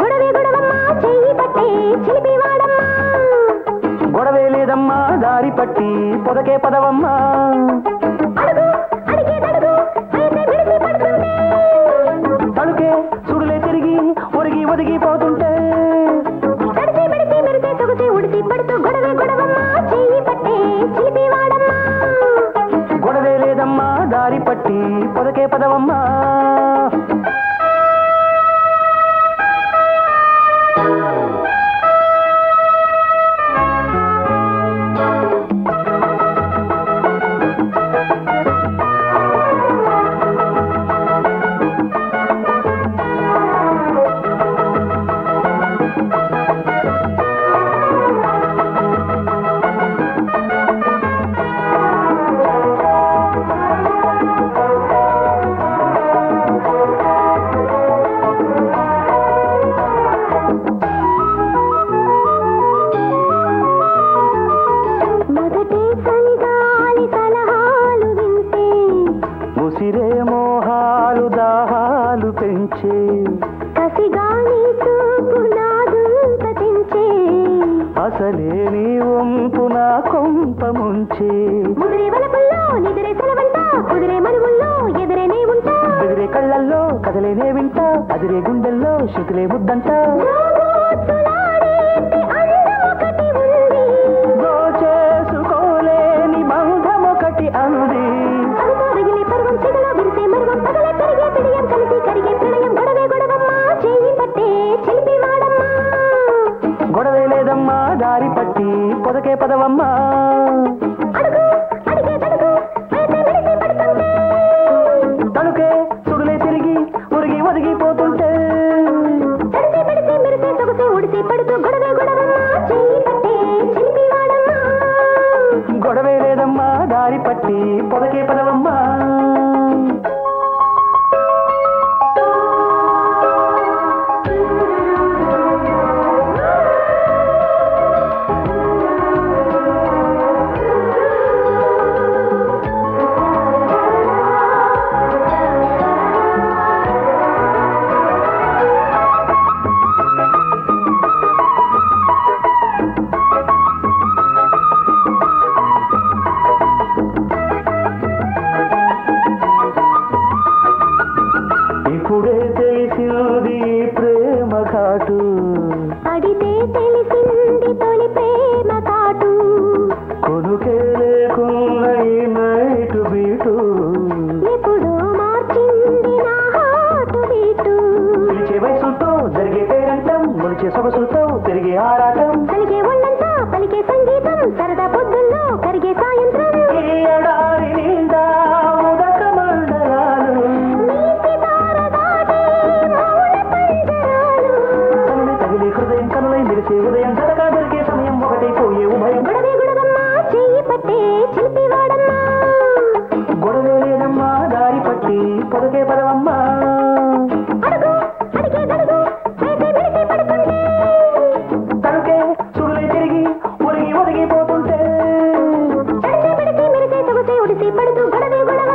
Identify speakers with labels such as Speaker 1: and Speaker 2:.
Speaker 1: గొడవే గొడవమ్మా చెయ్యి పట్టే చిలిపి వాడమ్మా
Speaker 2: గొడవే లేదమ్మా దారి పట్టి పొదకే పదవమ్మా
Speaker 1: అడుగు అడిగేదడుగు అయితే విడిసి పడుతుంటే
Speaker 2: తలుకే సుడులే తిరిగి ఒరిగి ఒదిగిపోతుంటే
Speaker 1: తడిసి బడిసి మెరిసే సొగసే ఉడిసి పడుతూ గొడవే గొడవమ్మా చెయ్యి పట్టే చిలిపి వాడమ్మా
Speaker 2: గొడవే లేదమ్మా దారి పట్టి పొదకే పదవమ్మా
Speaker 1: మొదటి చలిగాలి సలహాలు వింటే
Speaker 2: ముసిరే మోహాలు దాహాలు పెంచే
Speaker 1: కసిగాని చూపు నాదుంత తెంచే
Speaker 2: అసలే నీ వంపు నా కొంప ముంచే
Speaker 1: ముదిరే వలపుల్లో నిదిరే సెలవంట కుదిరే మనువుల్లో ఎదురేనే ఉంటా
Speaker 2: బెదిరే కళ్ళల్లో కదలేనే వింటా అదిరే గుండెల్లో శృతులే ముద్దంట
Speaker 1: దోబూచులాడేటి అందమొకటి ఉంది
Speaker 2: దోచేసుకోలేని బంధమొకటి అంది
Speaker 1: పరుతో రగిలే పర్వం చెగలో విరిసే మర్వం పగలే పెరిగే పిడియం కలిసి కరిగే ప్రణయం గొడవే గొడవమ్మా చెయ్యి పట్టే చిలిపి వాడమ్మా
Speaker 2: గొడవే లేదమ్మా దారి పట్టి పొదకే పదవమ్మా
Speaker 1: అడుగు అడిగేదడుగు అయితే విడిసి పడుతుంటే
Speaker 2: తలుకే సుడులే తిరిగి ఉరిగి ఒదిగిపోతుంటే
Speaker 1: తడిసి బడిసి మెరిసే సొగసే ఉడిసి పడుతూ గొడవే గొడవమ్మా చెయ్యి పట్టే చిలిపి వాడమ్మా
Speaker 2: గొడవే లేదమ్మా దారి పట్టి పొదకే పదవమ్మా ఇప్పుడే తెలిసింది ప్రేమ ఘాటు
Speaker 1: అడితే తెలిసింది తొలి ప్రేమ కాటు
Speaker 2: కొనుకే లేకున్న ఈ నైటు బీటు
Speaker 1: ఎప్పుడో మార్చింది నా హాటు బీటు
Speaker 2: పిలిచే వయసుతో జరిగే పేరంటం మొలిచే సొగసులతో పెరిగే ఆరాటం
Speaker 1: కలిగే ఒళ్ళంతా పలికే సంగీతం సరదా పొద్దుల్లో కరిగే సాయంత్రం
Speaker 2: ఈ ఎడారి నిండా ఉదక మండలాలు
Speaker 1: నీటి దార దాటే మౌన పంజరాలు
Speaker 2: కనులే తగిలే హృదయం కనులై మెరిసే ఉదయం జరగా దొరికే సమయం ఒకటైపోయే ఉభయం
Speaker 1: గొడవే గొడవమ్మా చెయ్యి పట్టే చిలిపి వాడమ్మా
Speaker 2: గొడవే లేదమ్మా దారి పట్టి పొదకే పదవమ్మా
Speaker 1: అడుగు అడిగేదడుగు అయితే విడిసి పడుతుంటే
Speaker 2: తలుకే సుడులే తిరిగి ఒదిగిపోతుంటే
Speaker 1: తడిసి బడిసి మెరిసే సొగసే ఉడిసి పడుతూ గొడవే గొడవ